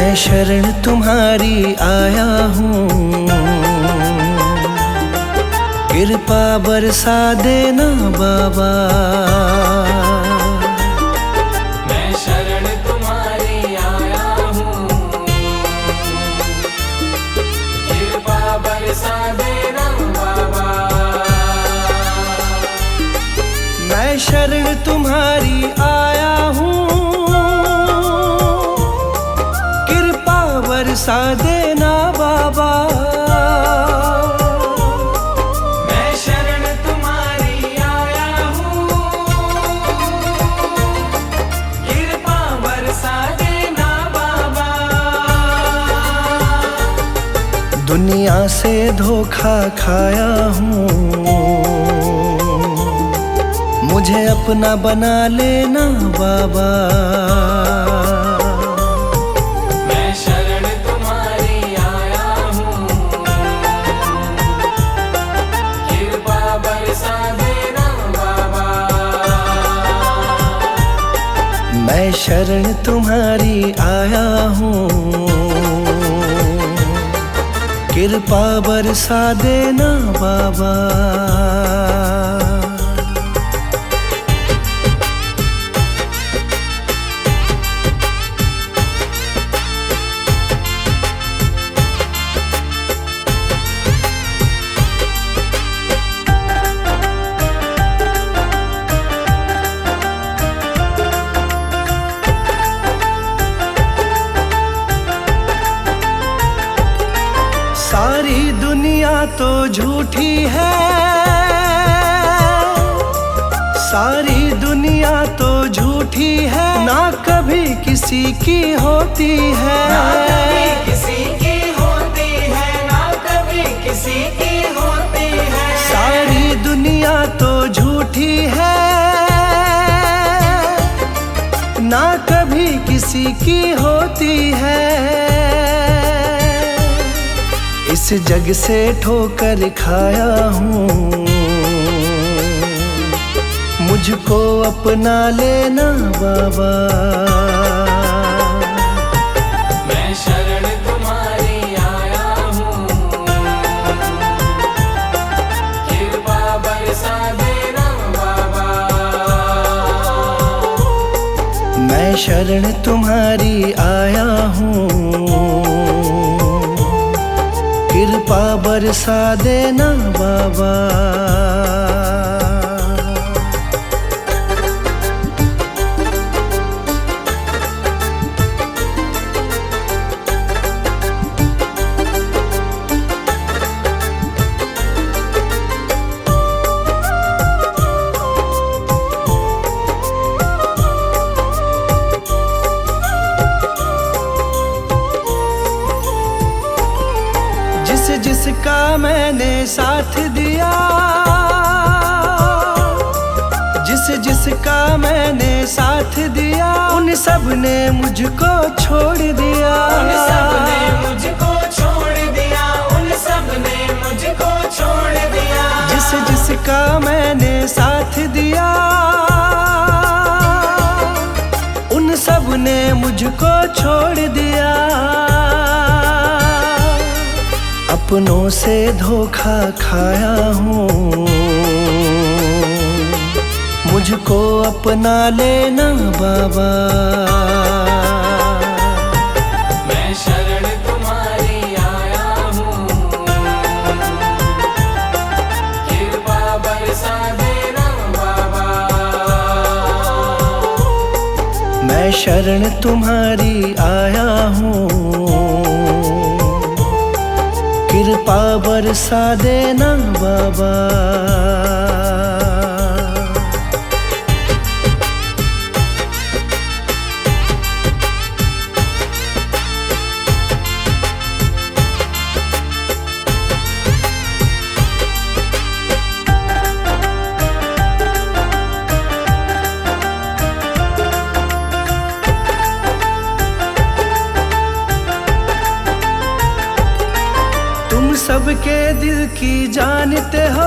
मैं शरण तुम्हारी आया हूँ, कृपा बरसा देना बाबा। मैं शरण तुम्हारी आया हूँ, कृपा बरसा देना बाबा। मैं शरण तुम्हारी आया हूँ, कृपा बरसा देना बाबा। मैं शरण तुम्हारी आया हूँ, कृपा बरसा देना बाबा। दुनिया से धोखा खाया हूँ, मुझे अपना बना लेना बाबा। मैं शरण तुम्हारी आया हूँ, कृपा बरसा देना बाबा। मैं शरण तुम्हारी आया हूँ, कृपा बरसा देना बाबा। सारी दुनिया तो झूठी है, सारी दुनिया तो झूठी है, ना कभी किसी की होती है। ना कभी किसी की होती है, ना कभी किसी की होती है। सारी दुनिया तो झूठी है, ना कभी किसी की होती है। इस जग से ठोकर खाया हूँ, मुझको अपना लेना बाबा। मैं शरण तुम्हारी आया हूँ, कृपा बरसा देना बाबा। मैं शरण तुम्हारी आया हूँ, कृपा बरसा देना बाबा। जिसका मैंने साथ दिया, जिसका मैंने साथ दिया, उन सब ने मुझको छोड़ दिया। उन सब ने मुझको छोड़ दिया, उन सब ने मुझको छोड़ दिया। जिसका मैंने साथ दिया, उन सब ने मुझको छोड़ दिया। अपनों से धोखा खाया हूँ, मुझको अपना लेना बाबा। मैं शरण तुम्हारी आया हूँ, कृपा बरसा देना बाबा। मैं शरण तुम्हारी आया हूँ, कृपा बरसा देना बाबा। सबके दिल की जानते हो,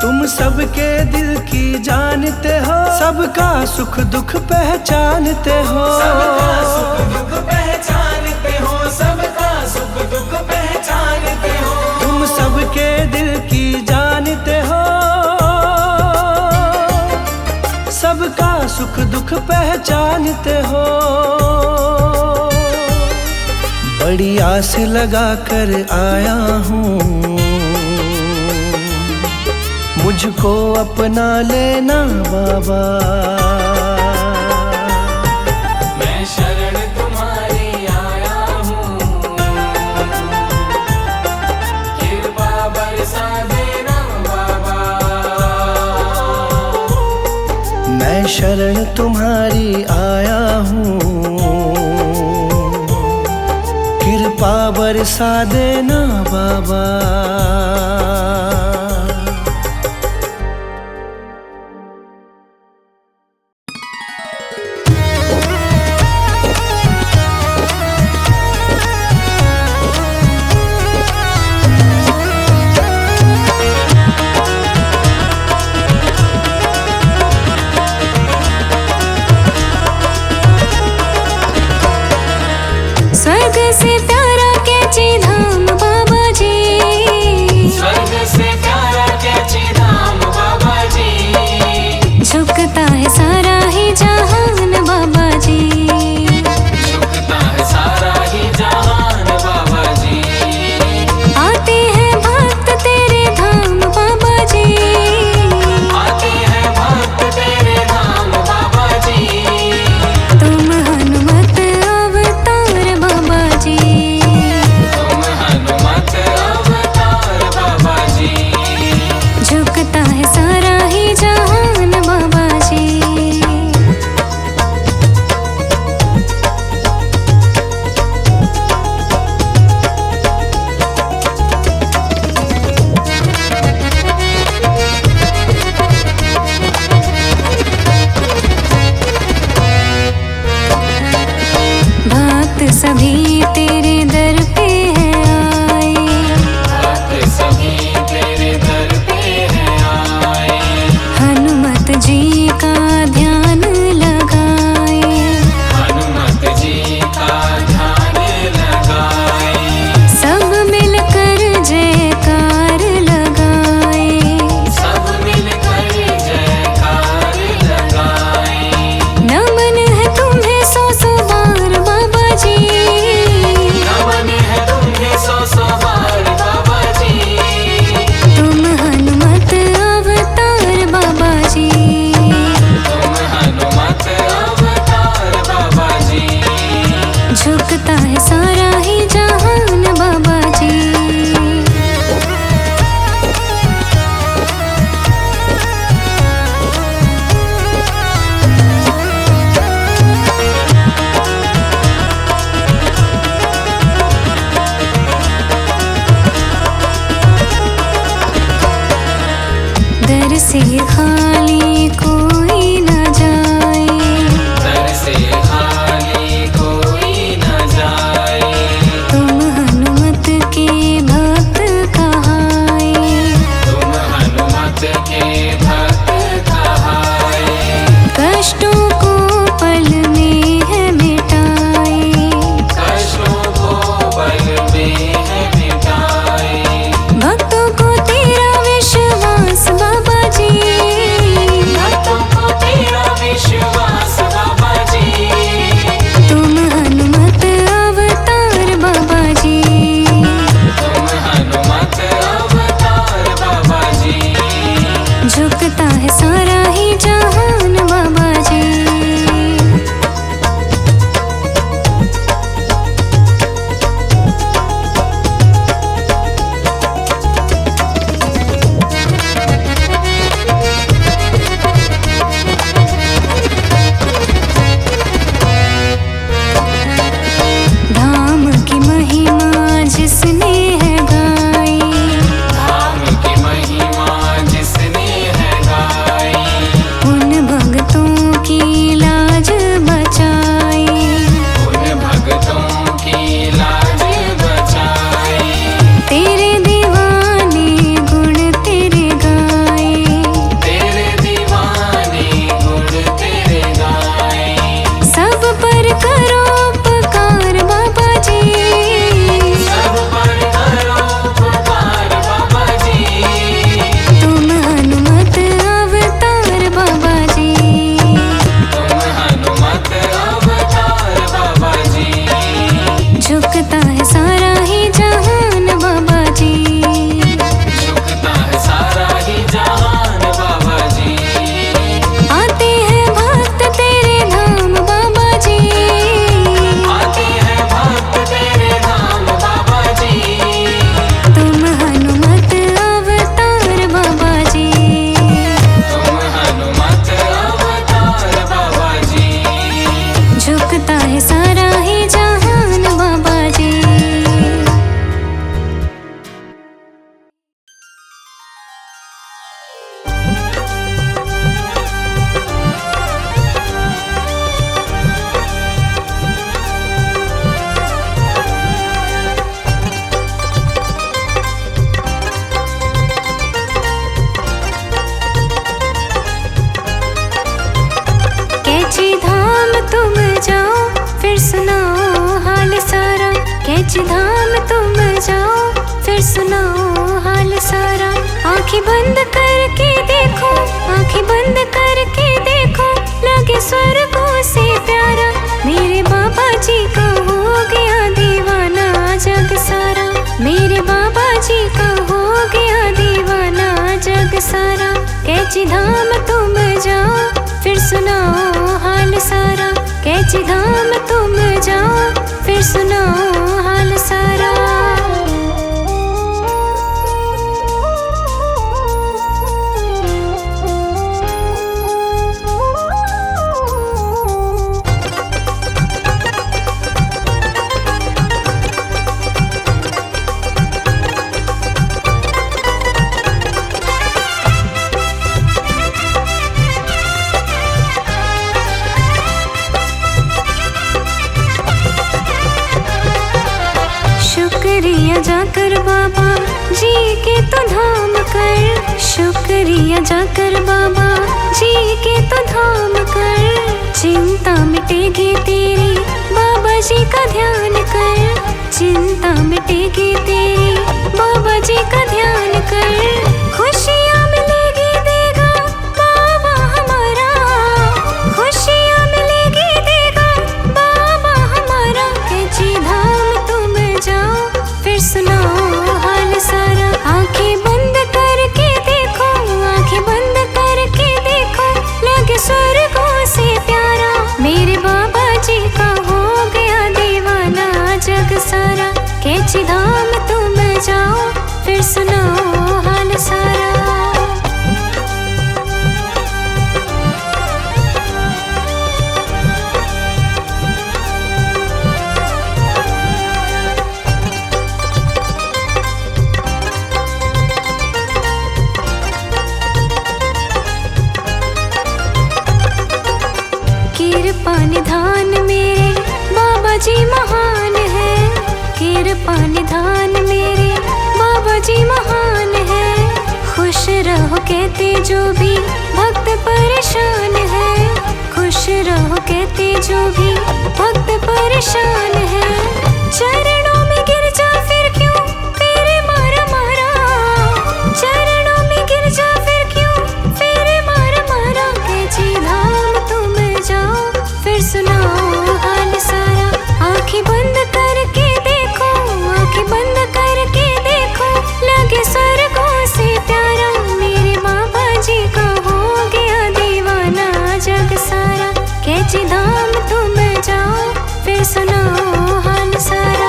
तुम सबके दिल की जानते हो, सबका सुख दुख पहचानते हो। सबका सुख दुख पहचानते हो, सबका सुख दुख पहचानते हो। तुम सबके दिल की जानते हो, सबका सुख दुख पहचानते हो। बड़ी आस लगा कर आया हूँ, मुझको अपना लेना बाबा। मैं शरण तुम्हारी आया हूँ, कृपा बरसा देना बाबा। मैं शरण तुम्हारी आया हूँ, कृपा बरसा देना बाबा। स्वर्ग से प्यारा कैची धाम बाबा जी, स्वर्ग कैची धाम तुम जाओ, फिर सुनाओ हाल सारा। आँखें बंद करके देखो, आँखें बंद करके देखो, लगे स्वर्गों से प्यारा। मेरे बाबा जी का हो गया दीवाना जग सारा, मेरे बाबा जी का हो गया दीवाना जग सारा। कैची धाम तुम जाओ, फिर सुनाओ हाल सारा। कैची धाम तुम जाओ, फिर सुनाओ हाल सारा। शुक्रिया जाकर बाबा जी के तो धाम कर, शुक्रिया जाकर बाबा जी के तो धाम कर। चिंता मिटेगी तेरी बाबा जी का ध्यान कर, चिंता मिटेगी तेरी बाबा जी का ध्यान कर। खुशियाँ मिलेगी देगा बाबा हमारा, खुशियाँ मिलेगी देगा बाबा हमारा। कैची धाम तुम जाओ, फिर सुनाओ हाल सारा। आँखें बंद करके देखो, आँखें बंद करके देखो, लगे स्वर्गों से प्यारा। मेरे बाबा जी का हो गया दीवाना जग सारा। कैची धाम तुम जाओ, फिर सुनाओ हाल सारा। कृपा निधान मेरे बाबा जी महान है, कृपा निधान मेरे बाबा जी महान है। खुश रहो कहते जो भी भक्त परेशान है, खुश रहो कहते जो भी भक्त परेशान है। चरणों में गिर जा फिर क्यों फेरे मारा मारा, चरणों में गिर जा फिर क्यों फेरे मारा मारा। कैची धाम तुम जाओ, फिर सुनाओ हाल सारा। आँखें बंद करके देखो, आँखें बंद करके देखो, लगे स्वर्गों से प्यारा। मेरे बाबा जी का हो गया दीवाना जग सारा। कैची धाम तुम जाओ, फिर सुनाओ हाल सारा।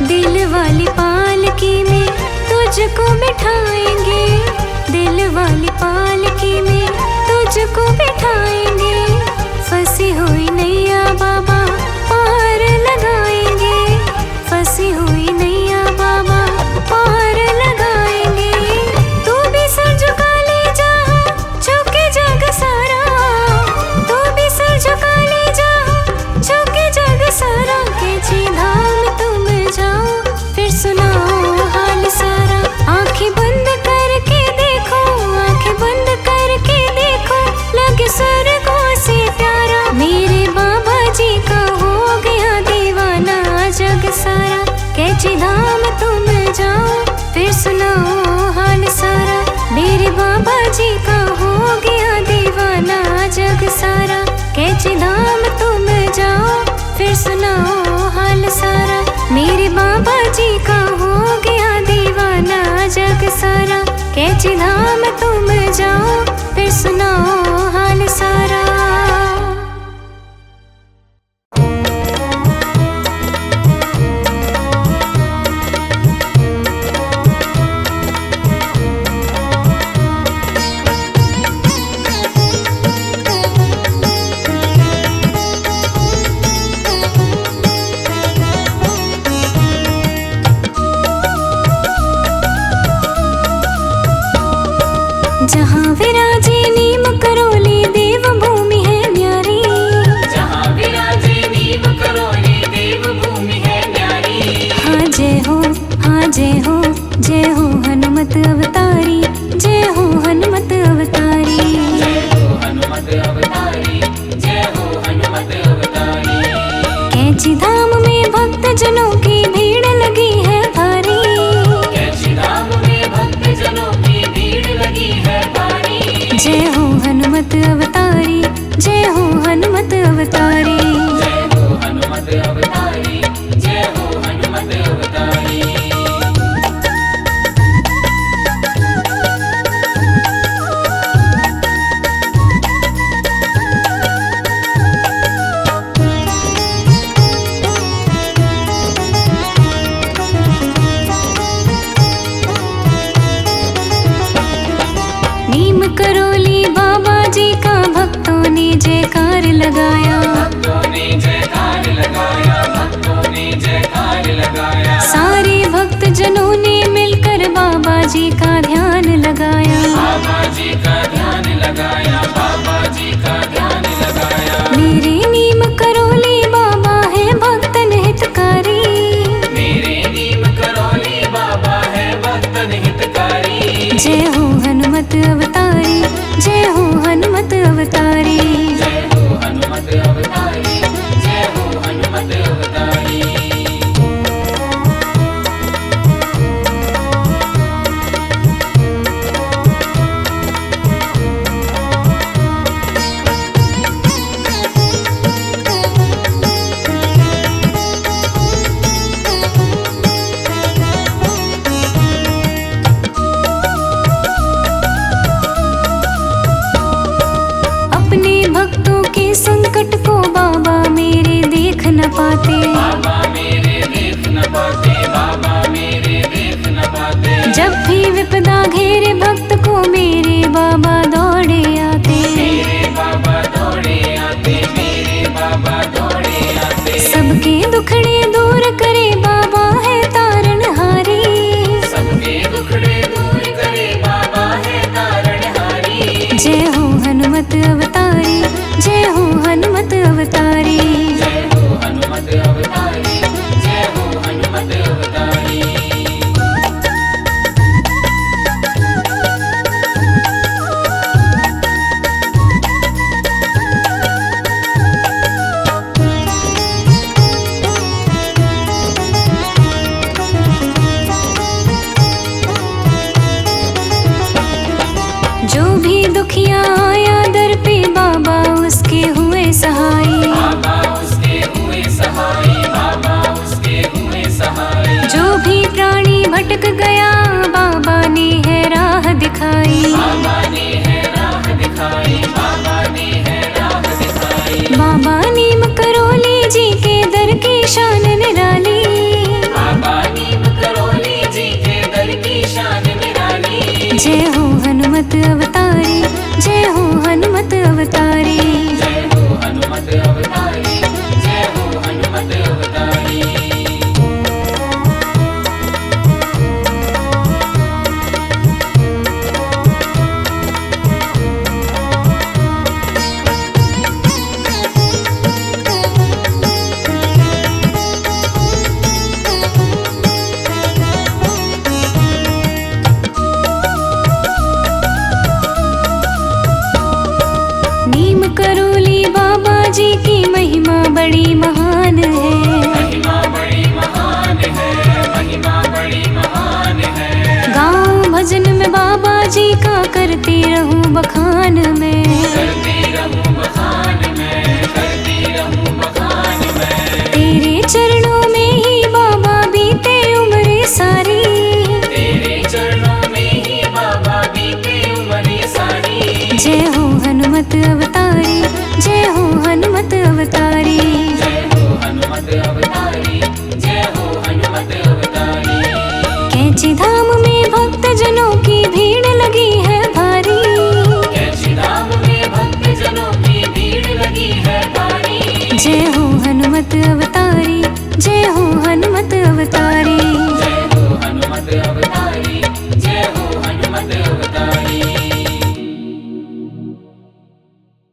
दिल वाली पालकी में तुझको बिठाएंगे, दिल वाली पालकी में तुझको बिठाएंगे। फंसी हुई नैया बाबा पार लगाएंगे, फंसी हुई नैया बाबा पार लगाएंगे। तू भी सर झुका ले जहाँ झुके जग सारा, तू भी सर झुका ले जहाँ झुके जग सारा। कैची धाम तुम जाओ, फिर सुनाओ हाल सारा। आँखें बंद करके देखो, आँखें बंद करके देखो, लगे स्वर्गों से प्यारा। मेरे बाबा जी का हो गया दीवाना जग सारा। कैची धाम तुम जाओ, फिर सुनाओ हाल सारा। मेरे बाबा जी का हो गया दीवाना जग सारा। कैची धाम तुम जाओ, फिर सुनाओ हाल सारा। मेरे बाबा जी का हो गया दीवाना जग सारा। कैची धाम तुम जाओ, फिर सुनाओ हाल सारा। जहाँ विराजे नीम करोली देव भूमि है न्यारी। जहाँ विराजे नीम करोली देव भूमि है न्यारी। हाँ जय हो, हाँ जय हो, जय हो हनुमत अवतारी, जय हो हनुमत अवतारी। जय हो हनुमत अवतारी, जय हो हनुमत अवतारी। कैंची धाम में भक्त जनों की भीड़ लगी है भारी। कैंची धाम में भक्त जनों की भीड़ लगी है भारी। जय हो हनुमत अवतारी, जय हो हनुमत अवतारी। जय हो हनुमत अवतारी, जय हो हनुमत अवतारी। नीम करोली बाबा जी का भक्तों ने जयकार लगाया। भक्तों ने जयकार लगाया, भक्तों ने जयकार लगाया। सारे भक्त जनों ने मिलकर बाबा जी का ध्यान लगाया। बाबा जी का ध्यान लगाया, बाबा जी का ध्यान लगाया। मेरे नीम करोली बाबा है भक्तन हितकारी। मेरे नीम करोली बाबा है भक्तन हितकारी। जय हो हनुमत अवतारी, जय हो हनुमत अवतारी। जय हो हनुमत अवतारी, जय हो हनुमत अवतारी। अपने भक्तों के संकट को बाबा मेरे देख न पाते। बाबा मेरे देख न पाते, बाबा मेरे देख न पाते। जब भी विपदा घेरे भक्त को मेरे बाबा दौड़े आते। मेरे बाबा दौड़े आते, मेरे बाबा दौड़े आते। सबके दुखड़े दूर करे बाबा है तारणहारी। सबके दुखड़े दूर करे बाबा है तारणहारी। जय हो हनुमत अवतारी, जय हो हनुमत अवतारी। जय हो हनुमत अवतारी, जय हो हनुमत अवतारी। जो भी दुखिया आया दर पे बाबा उसके हुए सहाय। बाबा उसके हुए सहाय, बाबा उसके हुए सहाय। जो भी प्राणी भटक गया बाबा ने है राह दिखाई। बाबा ने है राह दिखाई, बाबा ने है राह दिखाई। बाबा नीम करोली जी के दर की शान निराली। बाबा नीम करोली जी के दर की शान निराली। जय हो हनुमत अवतारी, जय हो हनुमत अवतारी। जय हो हनुमत अवतारी, जय हो हनुमत अवतारी। नीम करोली बाबा जी की महिमा बड़ी महान है। महिमा बड़ी महान है, महिमा बड़ी महान है। गाँव भजन में बाबा जी का करती रहूं बखान में। करती रहूं बखान में, करती रहूं बखान में। तेरे चरणों में ही बाबा बीते उम्र सारी। तेरे चरणों में ही बाबा बीते उम्र सारी। जय हो हनुमत अवतारी, जय हो हनुमत अवतारी। जय हो हनुमत अवतारी, जय हो हनुमत अवतारी। कैंची धाम में भक्त जनों की भीड़ लगी है भारी। कैंची धाम में भक्त जनों की भीड़ लगी है भारी। जय हो हनुमत अवतारी, जय हो हनुमत अवतारी।